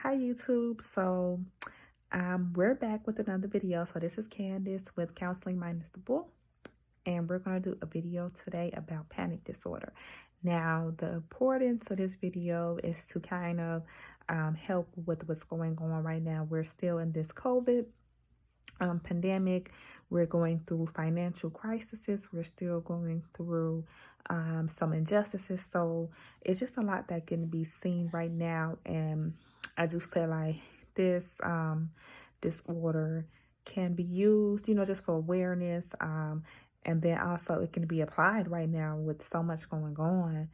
Hi YouTube. We're back with another video. So this is Candace with Counseling Minus the Bull, and we're going to do a video today about panic disorder. Now, the importance of this video is to kind of help with what's going on right now. We're still in this COVID pandemic. We're going through financial crises. We're still going through some injustices. So it's just a lot that can be seen right now, and I just feel like this disorder can be used, just for awareness, and then also it can be applied right now with so much going on.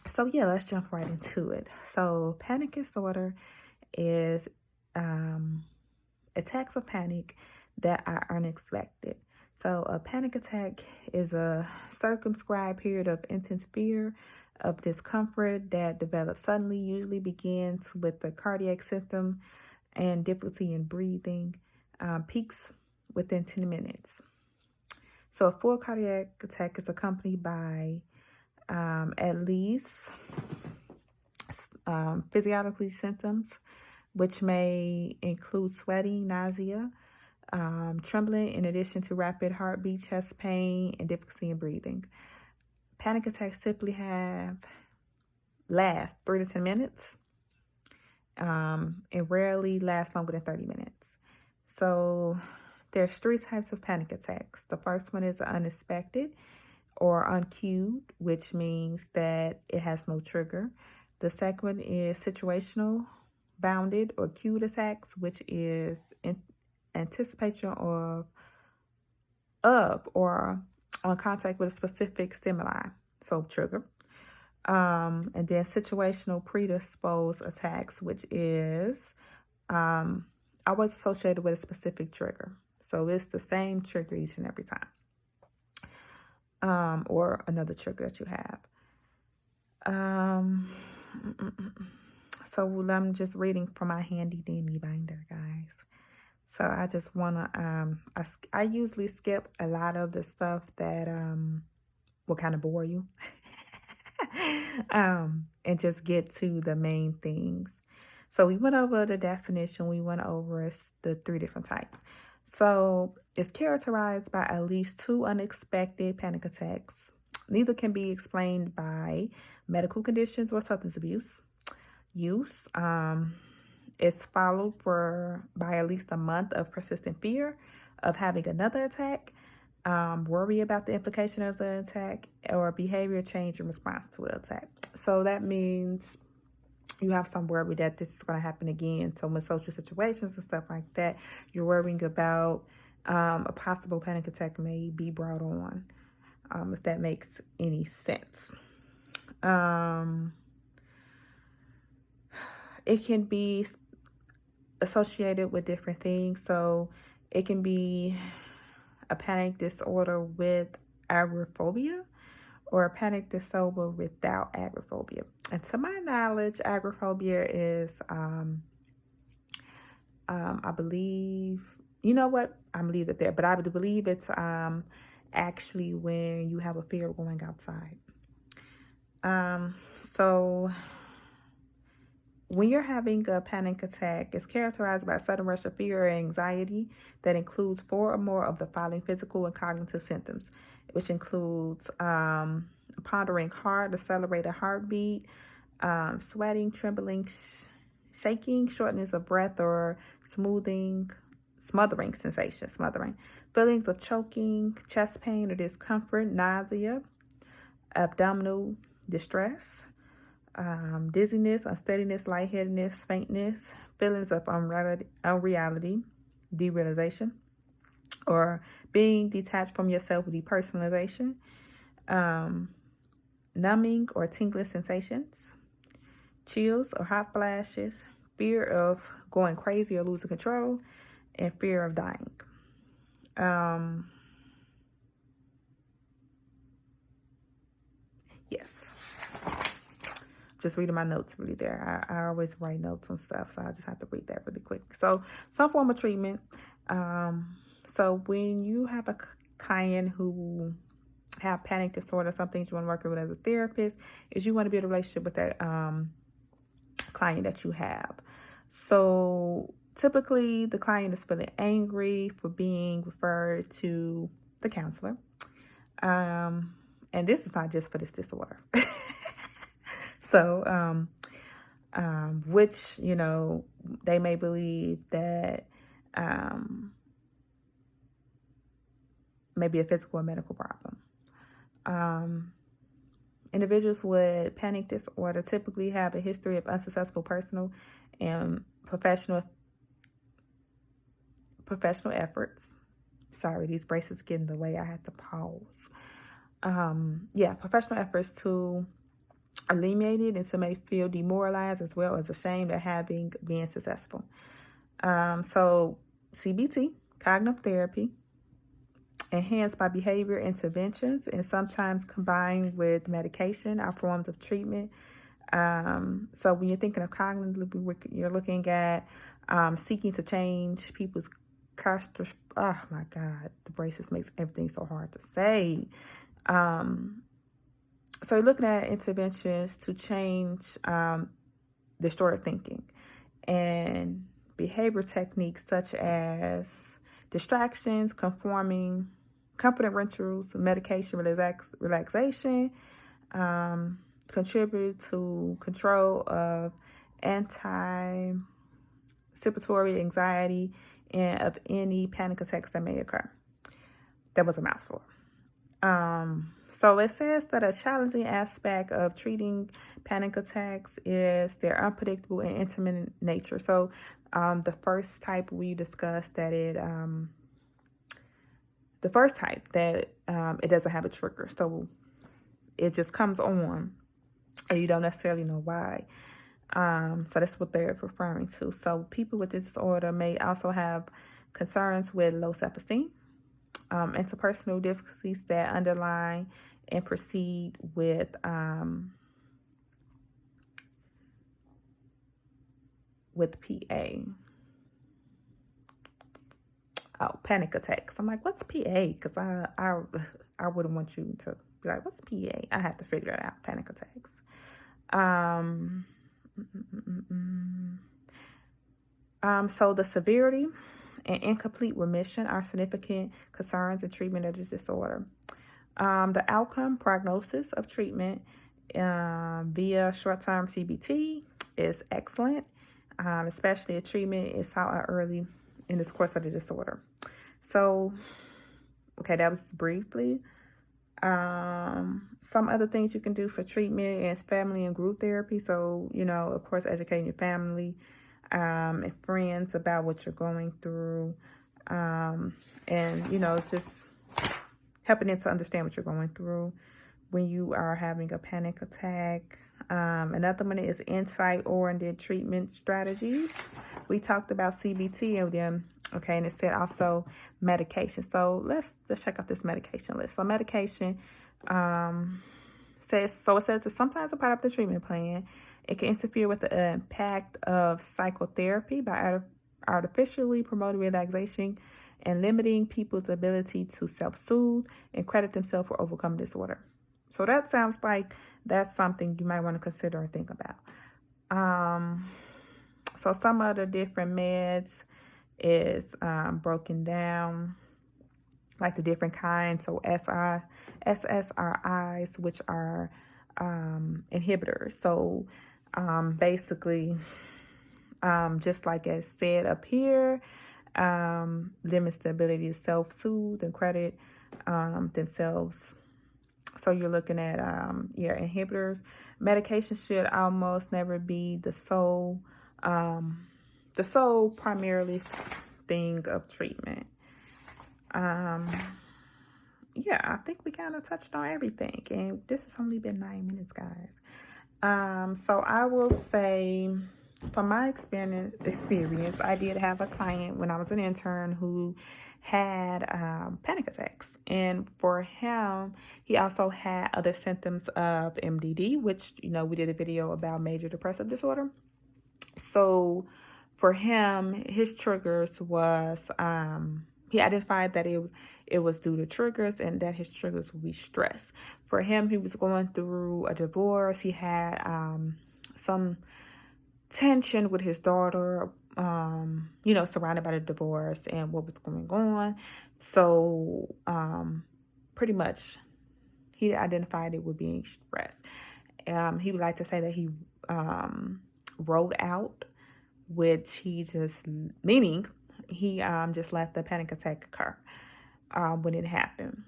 So yeah, let's jump right into it. So panic disorder is attacks of panic that are unexpected. So a panic attack is a circumscribed period of intense fear, of discomfort that develops suddenly, usually begins with the cardiac symptom and difficulty in breathing, peaks within 10 minutes. So a full cardiac attack is accompanied by at least physiological symptoms, which may include sweating, nausea, trembling, in addition to rapid heartbeat, chest pain, and difficulty in breathing. Panic attacks typically last 3 to 10 minutes, and rarely last longer than 30 minutes. So there's 3 types of panic attacks. The first one is unexpected or uncued, which means that it has no trigger. The second one is situational bounded or cued attacks, which is anticipation of or on contact with a specific stimuli, so trigger. And then situational predisposed attacks, which is always associated with a specific trigger. So it's the same trigger each and every time, or another trigger that you have. So I'm just reading from my handy dandy binder, guys. So I just want to, I usually skip a lot of the stuff that will kind of bore you. And just get to the main things. So we went over the definition. We went over the 3 different types. So it's characterized by at least 2 unexpected panic attacks. Neither can be explained by medical conditions or substance abuse use. It's followed by at least a month of persistent fear of having another attack, worry about the implication of the attack, or behavior change in response to the attack. So that means you have some worry that this is going to happen again. So in social situations and stuff like that, you're worrying about a possible panic attack may be brought on, if that makes any sense. It can be associated with different things. So it can be a panic disorder with agoraphobia or a panic disorder without agoraphobia. And to my knowledge, agoraphobia is, I believe, you know what? I'm gonna leave it there, but I believe it's actually when you have a fear of going outside. So when you're having a panic attack, it's characterized by a sudden rush of fear or anxiety that includes 4 or more of the following physical and cognitive symptoms, which includes pondering heart, accelerated heartbeat, sweating, trembling, shaking, shortness of breath, or smothering sensation, feelings of choking, chest pain or discomfort, nausea, abdominal distress, dizziness, unsteadiness, lightheadedness, faintness, feelings of unreality, derealization, or being detached from yourself, depersonalization, numbing or tingling sensations, chills or hot flashes, fear of going crazy or losing control, and fear of dying. Yes. Just reading my notes really there. I always write notes and stuff, so I just have to read that really quick. So some form of treatment. So when you have a client who have panic disorder, some things you want to work with as a therapist is you want to build a relationship with that client that you have. So typically the client is feeling angry for being referred to the counselor. And this is not just for this disorder. So, which, you know, they may believe that maybe a physical or medical problem. Individuals with panic disorder typically have a history of unsuccessful personal and professional efforts. Sorry, these braces get in the way. I had to pause. Professional efforts to eliminate it, and to make feel demoralized as well as ashamed at having been successful. So CBT, cognitive therapy, enhanced by behavior interventions and sometimes combined with medication are forms of treatment. So when you're thinking of cognitively, you're looking at seeking to change people's character. Oh my God, the braces makes everything so hard to say. So you're looking at interventions to change distorted thinking and behavior techniques such as distractions, confident rituals, medication, relaxation, contribute to control of anticipatory anxiety and of any panic attacks that may occur. That was a mouthful. So it says that a challenging aspect of treating panic attacks is their unpredictable and intermittent nature. So the first type we discussed that it doesn't have a trigger. So it just comes on and you don't necessarily know why. So that's what they're referring to. So people with this disorder may also have concerns with low self-esteem, interpersonal difficulties that underlie and proceed with PA. Oh, panic attacks. I'm like, what's PA? Because I wouldn't want you to be like, what's PA? I have to figure it out. Panic attacks. So the severity and incomplete remission are significant concerns in treatment of this disorder. The outcome prognosis of treatment via short-term CBT is excellent, especially if treatment is sought out early in this course of the disorder. So, okay, that was briefly. Some other things you can do for treatment is family and group therapy. So, you know, of course, educating your family and friends about what you're going through, and, you know, just helping them to understand what you're going through when you are having a panic attack. Another one is insight-oriented treatment strategies. We talked about CBT and them, okay, and it said also medication. So let's check out this medication list. So medication it says it's sometimes a part of the treatment plan. It can interfere with the impact of psychotherapy by artificially promoting relaxation and limiting people's ability to self-soothe and credit themselves for overcoming disorder. So that sounds like that's something you might want to consider and think about. So some of the different meds is broken down, like the different kinds. So SSRIs, which are inhibitors. So basically, just like it said up here, limits the ability to self-soothe and credit themselves. So you're looking at inhibitors. Medication should almost never be the sole primarily thing of treatment. I think we kind of touched on everything, and this has only been 9 minutes, guys. So I will say, from my experience, I did have a client when I was an intern who had panic attacks, and for him, he also had other symptoms of MDD, which, you know, we did a video about major depressive disorder. So for him, his triggers was he identified that it was due to triggers, and that his triggers would be stress. For him, he was going through a divorce. He had some tension with his daughter, you know, surrounded by the divorce and what was going on. So, pretty much he identified it with being stress. He would like to say that he wrote out, which he just, meaning he just let the panic attack occur when it happened.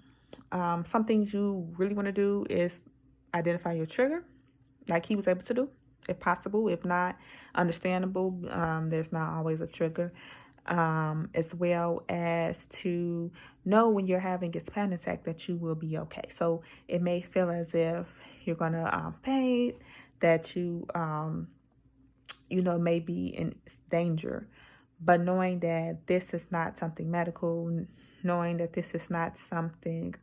Some things you really want to do is identify your trigger, like he was able to do, if possible. If not, understandable. There's not always a trigger. As well as to know when you're having this panic attack that you will be okay. So it may feel as if you're gonna faint, that you know, may be in danger, but knowing that this is not something medical, knowing that this is not something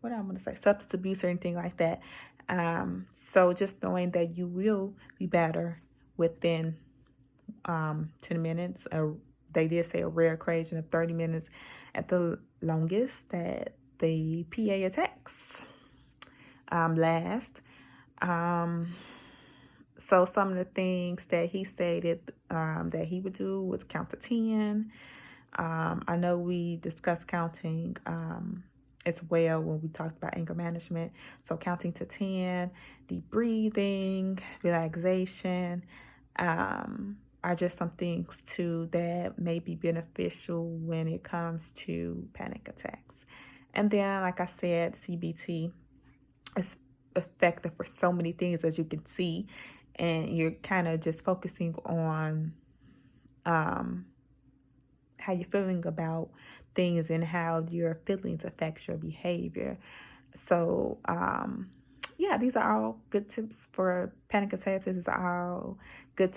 what I'm going to say, substance abuse or anything like that. So just knowing that you will be better within 10 minutes. They did say a rare occasion of 30 minutes at the longest that the PA attacks last. So some of the things that he stated that he would do was count to 10. I know we discussed counting as well when we talked about anger management. So counting to 10, deep breathing, relaxation are just some things too that may be beneficial when it comes to panic attacks. And then, like I said, CBT is effective for so many things, as you can see, and you're kind of just focusing on how you're feeling about things and how your feelings affects your behavior. So, yeah, these are all good tips for panic attacks. These are all good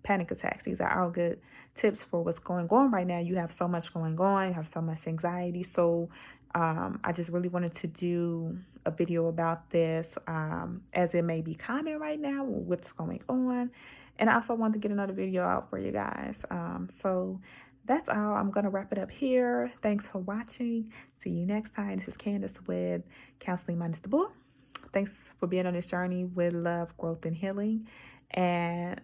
panic attacks. These are all good tips for what's going on right now. You have so much going on. You have so much anxiety. So, I just really wanted to do a video about this, as it may be common right now, what's going on. And I also wanted to get another video out for you guys. So that's all. I'm going to wrap it up here. Thanks for watching. See you next time. This is Candace with Counseling Minus the Bull. Thanks for being on this journey with love, growth, and healing. And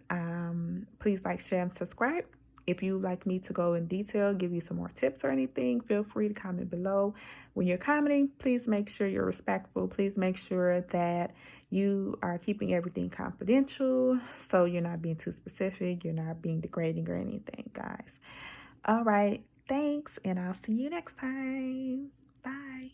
please like, share, and subscribe. If you'd like me to go in detail, give you some more tips or anything, feel free to comment below. When you're commenting, please make sure you're respectful. Please make sure that you are keeping everything confidential, so you're not being too specific, you're not being degrading or anything, guys. All right, thanks, and I'll see you next time. Bye.